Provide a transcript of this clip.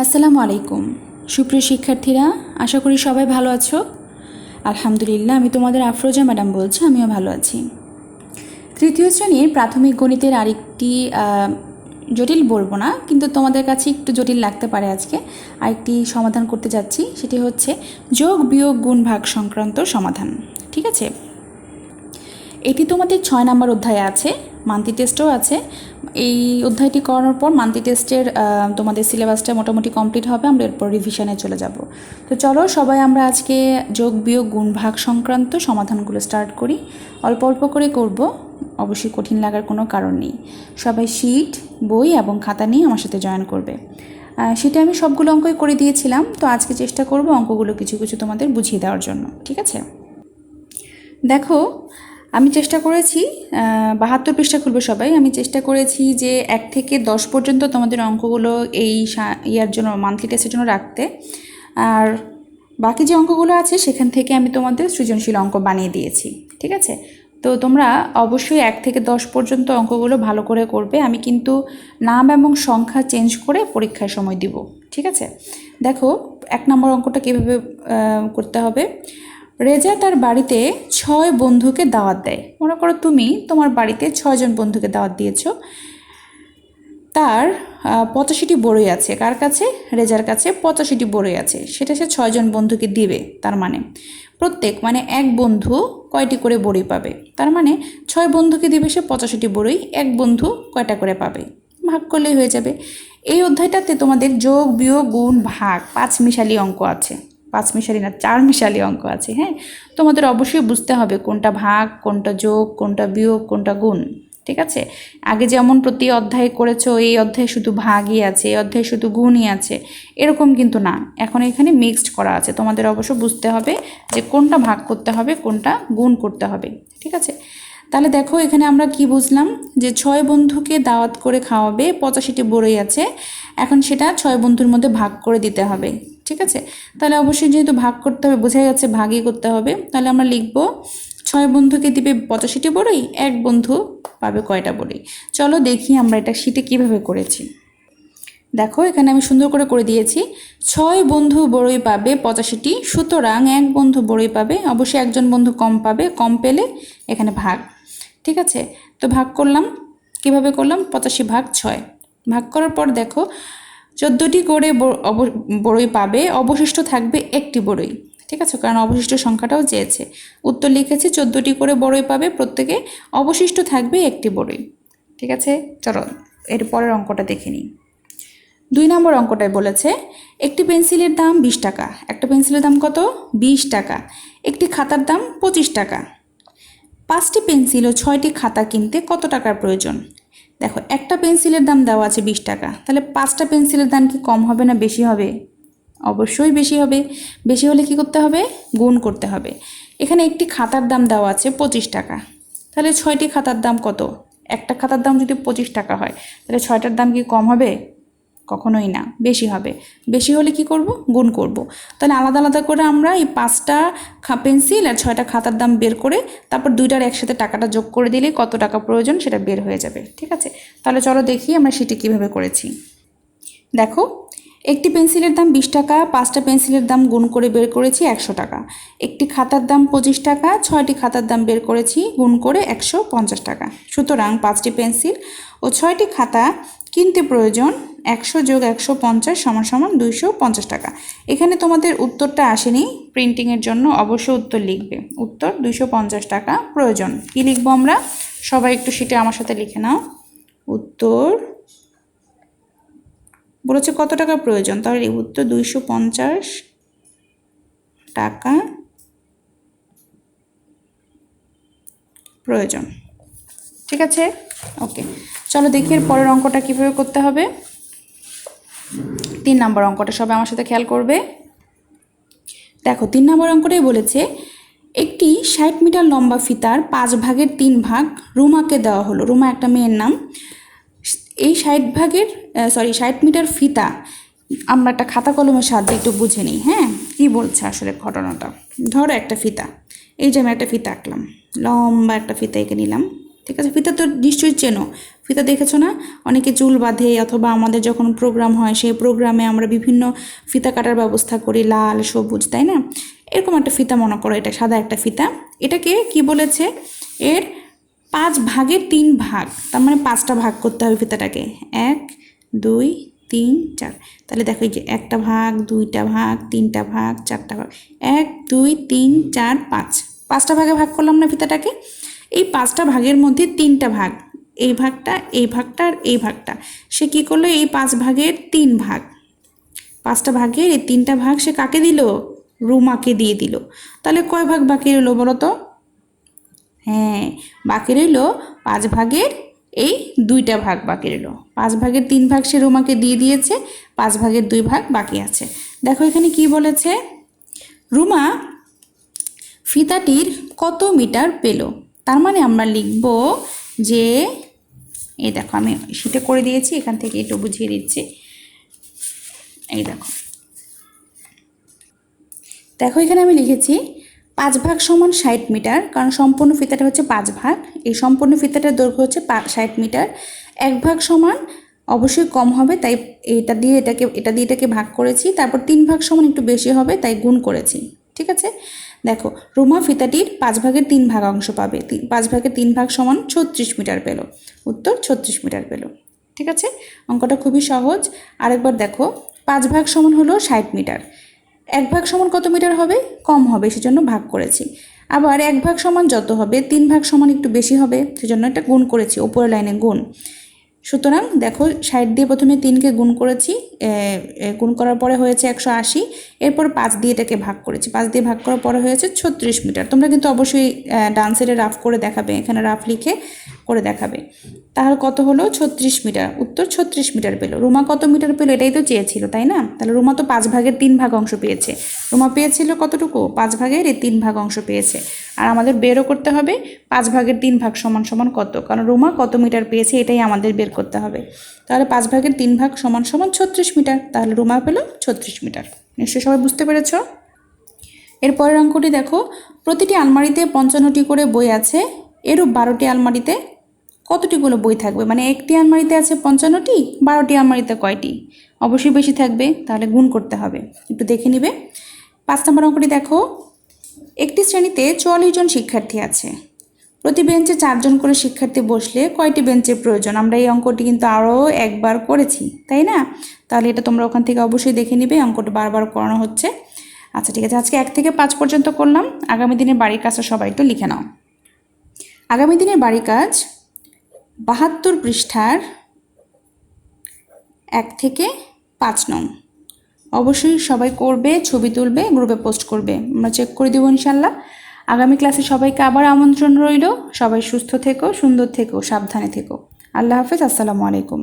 আসসালামু আলাইকুম সুপ্রিয় শিক্ষার্থীরা, আশা করি সবাই ভালো আছো। আলহামদুলিল্লাহ, আমি তোমাদের আফরোজা ম্যাডাম বলছি, আমিও ভালো আছি। তৃতীয় শ্রেণীর প্রাথমিক গণিতের আরেকটি জটিল বলবো না, কিন্তু তোমাদের কাছে একটু জটিল লাগতে পারে আজকে আরেকটি সমাধান করতে যাচ্ছি। সেটি হচ্ছে যোগ বিয়োগ গুণ ভাগ সংক্রান্ত সমাধান। ঠিক আছে, এটি তোমাদের 6 নম্বর অধ্যায়ে আছে, মান্থলি টেস্টও আছে। এই অধ্যায়টি করানোর পর মান্থলি টেস্টের তোমাদের সিলেবাসটা মোটামুটি কমপ্লিট হবে, আমরা এরপর রিভিশনে চলে যাব। তো চলো সবাই আমরা আজকে যোগ বিয়োগ গুণ ভাগ সংক্রান্ত সমাধানগুলো স্টার্ট করি। অল্প অল্প করে করব, অবশ্যই কঠিন লাগার কোনো কারণ নেই। সবাই শিট, বই এবং খাতা নিয়ে আমার সাথে জয়েন করবে। সেটা আমি সবগুলো অঙ্কই করে দিয়েছিলাম, তো আজকে চেষ্টা করব অঙ্কগুলো কিছু কিছু তোমাদের বুঝিয়ে দেওয়ার জন্য। ঠিক আছে, দেখো আমি চেষ্টা করেছি 72 পৃষ্ঠা খুলবে সবাই। আমি চেষ্টা করেছি যে 1 থেকে 10 পর্যন্ত তোমাদের অঙ্কগুলো এই ইয়ার জন্য, মান্থলি টেস্টের জন্য রাখতে। আর বাকি যে অঙ্কগুলো আছে সেখান থেকে আমি তোমাদের সৃজনশীল অঙ্ক বানিয়ে দিয়েছি। ঠিক আছে, তো তোমরা অবশ্যই 1 থেকে 10 পর্যন্ত অঙ্কগুলো ভালো করে করবে। আমি কিন্তু নাম এবং সংখ্যা চেঞ্জ করে পরীক্ষার সময় দিব। ঠিক আছে, দেখো 1 নম্বর অঙ্কটা কীভাবে করতে হবে। রেজা তার বাড়িতে 6 বন্ধুকে দাওয়াত দেয়। মনে করো তুমি তোমার বাড়িতে 6 জন বন্ধুকে দাওয়াত দিয়েছো। তার 85টি বড়ই আছে। কার কাছে? রেজার কাছে 85টি বড়ই আছে, সেটা সে 6 জন বন্ধুকে দিবে। তার মানে প্রত্যেক এক বন্ধু কয়টি করে বড়ই পাবে? তার মানে 6 বন্ধুকে দিবে সে 85টি বড়ই, এক বন্ধু কয়টা করে পাবে? ভাগ করলেই হয়ে যাবে। এই অধ্যায়টাতে তোমাদের যোগ বিয়োগ গুণ ভাগ 5 মিশালি অঙ্ক আছে। 5 মিশালি না, 4 মিশালি অঙ্ক আছে। হ্যাঁ, তোমাদের অবশ্যই বুঝতে হবে কোনটা ভাগ, কোনটা যোগ, কোনটা বিয়োগ, কোনটা গুণ। ঠিক আছে, আগে যেমন প্রতি অধ্যায়ে করেছো, এই অধ্যায়ে শুধু ভাগই আছে, এই অধ্যায়ে শুধু গুণই আছে, এরকম কিন্তু না। এখন এখানে মিক্সড করা আছে, তোমাদের অবশ্য বুঝতে হবে যে কোনটা ভাগ করতে হবে, কোনটা গুণ করতে হবে। ঠিক আছে, তাহলে দেখো এখানে আমরা কি বুঝলাম, যে 6 বন্ধুকে দাওয়াত করে খাওয়াবে, 85টি বড়ই আছে। এখন সেটা 6 বন্ধুর মধ্যে ভাগ করে দিতে হবে। ঠিক আছে, তাহলে অবশ্যই যেহেতু ভাগ করতে হবে, বোঝা যাচ্ছে ভাগই করতে হবে। তাহলে আমরা লিখব 6 বন্ধুকে দিবে 85টি বড়ই, এক বন্ধু পাবে কয়টা বড়ই। চলো দেখি আমরা এটা শীটে কিভাবে করেছি। দেখো এখানে আমি সুন্দর করে দিয়েছি। 6 বন্ধু বড়ই পাবে 85টি, সুতরাং এক বন্ধু বড়ই পাবে। অবশ্যই একজন বন্ধু কম পাবে, কম পেলে এখানে ভাগ। ঠিক আছে, তো ভাগ করলাম, কিভাবে করলাম? 85 ভাগ 6। ভাগ করার পর দেখো 14টি করে বড়ই পাবে, অবশিষ্ট থাকবে একটি বড়ই। ঠিক আছে, কারণ অবশিষ্ট সংখ্যাটাও চেয়েছে। উত্তর লিখেছি 14টি করে বড়ই পাবে, প্রত্যেকে অবশিষ্ট থাকবে একটি বড়ই। ঠিক আছে, চলো এর পরের অঙ্কটা দেখে নিই। 2 নম্বর অঙ্কটায় বলেছে একটি পেন্সিলের দাম 20 টাকা। একটা পেন্সিলের দাম কত? 20 টাকা। একটি খাতার দাম 25 টাকা। 5টি পেন্সিল ও 6টি খাতা কিনতে কত টাকার প্রয়োজন? দেখো একটা পেন্সিলের দাম দেওয়া আছে 20 টাকা, তাহলে 5টা পেন্সিলের দাম কি কম হবে না বেশি হবে? অবশ্যই বেশি হবে। বেশি হলে কি করতে হবে? গুণ করতে হবে। এখানে একটি খাতার দাম দেওয়া আছে 25 টাকা, তাহলে 6টি খাতার দাম কত? একটা খাতার দাম যদি 25 টাকা হয়, তাহলে 6টার দাম কি কম হবে? কখনোই না, বেশি হবে। বেশি হলে কি করব? গুণ করব। তাহলে আলাদা আলাদা করে আমরা এই 5টা পেন্সিল আর 6টা খাতার দাম বের করে তারপর 2টার একসাথে টাকাটা যোগ করে দিলেই কত টাকা প্রয়োজন সেটা বের হয়ে যাবে। ঠিক আছে, তাহলে চলো দেখি আমরা সেটি কীভাবে করেছি। দেখো একটি পেন্সিলের দাম 20 টাকা, 5টা পেন্সিলের দাম গুণ করে বের করেছি 100 টাকা। একটি খাতার দাম 25 টাকা, 6টি খাতার দাম বের করেছি গুণ করে 150 টাকা। সুতরাং 5টি পেন্সিল ও 6টি খাতা কিনতে প্রয়োজন 100 যোগ 150 সমান 250 টাকা। এখানে তোমাদের উত্তরটা আসেনি, প্রিন্টিংয়ের জন্য অবশ্যই উত্তর লিখবে। উত্তর 250 টাকা প্রয়োজন। কি লিখবো আমরা? সবাই একটু শিটে আমার সাথে লিখে নাও। উত্তর বলেছে কত টাকা প্রয়োজন, তাহলে উত্তর 250 টাকা প্রয়োজন। ঠিক আছে, ওকে, চলো দেখি এর পরের অঙ্কটা কীভাবে করতে হবে। 3 নম্বর অঙ্কটা সবাই আমার সাথে খেয়াল করবে। দেখো 3 নম্বর অঙ্কটাই বলেছে একটি 60 মিটার লম্বা ফিতার 5 ভাগের 3 ভাগ রুমাকে দেওয়া হলো। রুমা একটা মেয়ের নাম। এই 60 মিটার ফিতা আমরা একটা খাতা কলমের সাহায্যে একটু বুঝে নিই। হ্যাঁ, কি বলছে আসলে ঘটনাটা। ধরো একটা ফিতা, এই যে আমি একটা ফিতা আঁকলাম, লম্বা একটা ফিতা এঁকে নিলাম। ঠিক আছে, ফিতা তো নিশ্চয়ই চেনো, ফিতা দেখেছো না? অনেকে চুল বাঁধে, অথবা আমাদের যখন প্রোগ্রাম হয় সেই প্রোগ্রামে আমরা বিভিন্ন ফিতা কাটার ব্যবস্থা করি, লাল সবুজ, তাই না? এরকম একটা ফিতা মনে করো, এটা সাদা একটা ফিতা। এটাকে কি বলেছে, এর 5 ভাগের 3 ভাগ, তার মানে 5টা ভাগ করতে হবে ফিতাটাকে। 1 2 3 4। তাহলে দেখো এই যে 1টা ভাগ, 2টা ভাগ, 3টা ভাগ, 4টা ভাগ, 1 2 3 4 5, 5টা ভাগে ভাগ করলাম না ফিতাটাকে। এই 5টা ভাগের মধ্যে 3টা ভাগ, এই ভাগটা, এই ভাগটা আর এই ভাগটা, সে কি করলো, এই 5 ভাগের 3 ভাগ, 5টা ভাগের এই 3টা ভাগ সে কাকে দিল, রুমাকে দিয়ে দিল। তাহলে কয় ভাগ বাকি রইলো বলো তো? হ্যাঁ, বাকি রইল 5 ভাগের এই 2টা ভাগ বাকি রইল। 5 ভাগের 3 ভাগ সে রুমাকে দিয়ে দিয়েছে, 5 ভাগের 2 ভাগ বাকি আছে। দেখো এখানে কি বলেছে, রুমা ফিতাটির কত মিটার পেল। তার মানে আমরা লিখব যে, এই দেখো আমি সেটা করে দিয়েছি, এখান থেকে একটু বুঝিয়ে দিচ্ছি। এই দেখো, দেখো এখানে আমি লিখেছি 5 ভাগ সমান 60 মিটার, কারণ সম্পূর্ণ ফিতাটা হচ্ছে 5 ভাগ। এই সম্পূর্ণ ফিতাটার দৈর্ঘ্য হচ্ছে 60 মিটার। 1 ভাগ সমান অবশ্যই কম হবে, তাই এটা দিয়ে এটাকে ভাগ করেছি। তারপর 3 ভাগ সমান একটু বেশি হবে, তাই গুণ করেছি। ঠিক আছে, দেখো রুমা ফিতাটির 5 ভাগের 3 ভাগ অংশ পাবে। 5 ভাগের 3 ভাগ সমান 36 মিটার পেল। উত্তর 36 মিটার পেল। ঠিক আছে, অঙ্কটা খুবই সহজ। আরেকবার দেখো, 5 ভাগ সমান হলো 60 মিটার। 1 ভাগ সমান কত মিটার হবে? কম হবে, সেজন্য ভাগ করেছি। আবার 1 ভাগ সমান যত হবে, 3 ভাগ সমান একটু বেশি হবে, সেজন্য এটা গুণ করেছি, উপরের লাইনে গুণ। সুতরাং দেখো 60 দিয়ে প্রথমে 3কে গুণ করেছি, গুণ করার পরে হয়েছে 180, এরপর 5 দিয়ে এটাকে ভাগ করেছি, 5 দিয়ে ভাগ করার পরে হয়েছে 36 মিটার। তোমরা কিন্তু অবশ্যই ডান সাইডে রাফ করে দেখাবে, এখানে রাফ লিখে করে দেখাবে। তাহলে কত হলো? 36 মিটার। উত্তর 36 মিটার পেল। রুমা কত মিটার পেল এটাই তো চেয়েছিল, তাই না? তাহলে রুমা তো 5 ভাগের 3 ভাগ অংশ পেয়েছে। রুমা পেয়েছিল কতটুকু? 5 ভাগের এই 3 ভাগ অংশ পেয়েছে। আর আমাদের বেরও করতে হবে 5 ভাগের 3 ভাগ সমান সমান কত, কারণ রুমা কত মিটার পেয়েছে এটাই আমাদের বের করতে হবে। তাহলে 5 ভাগের 3 ভাগ সমান সমান 36 মিটার, তাহলে রুমা পেল 36 মিটার। নিশ্চয়ই সবাই বুঝতে পেরেছ? এর পরের অঙ্কটি দেখো, প্রতিটি আলমারিতে 55টি করে বই আছে, এরূপ 12টি আলমারিতে কতটিগুলো বই থাকবে? মানে একটি আলমারিতে আছে 55টি, 12টি আলমারিতে কয়টি? অবশ্যই বেশি থাকবে, তাহলে গুণ করতে হবে। একটু দেখে নিবে। 5 নম্বর অঙ্কটি দেখো, একটি শ্রেণীতে 44 জন শিক্ষার্থী আছে, প্রতি বেঞ্চে 4 জন করে শিক্ষার্থী বসলে কয়টি বেঞ্চের প্রয়োজন? আমরা এই অঙ্কটি কিন্তু আরও একবার করেছি, তাই না? তাহলে এটা তোমরা ওখান থেকে অবশ্যই দেখে নিবে, অঙ্কটা বারবার করানো হচ্ছে। আচ্ছা ঠিক আছে, আজকে 1 থেকে 5 পর্যন্ত করলাম। আগামী দিনের বাড়ির কাজটা সবাই একটু লিখে নাও। আগামী দিনের বাড়ির কাজ 72 পৃষ্ঠার 1 থেকে 5 নং। অবশ্যই সবাই করবে, ছবি তুলবে, গ্রুপে পোস্ট করবে, আমরা চেক করে দেবো ইনশাল্লাহ। আগামী ক্লাসে সবাইকে আবার আমন্ত্রণ রইল। সবাই সুস্থ থেকো, সুন্দর থেকো, সাবধানে থেকো। আল্লাহ হাফেজ, আসসালামু আলাইকুম।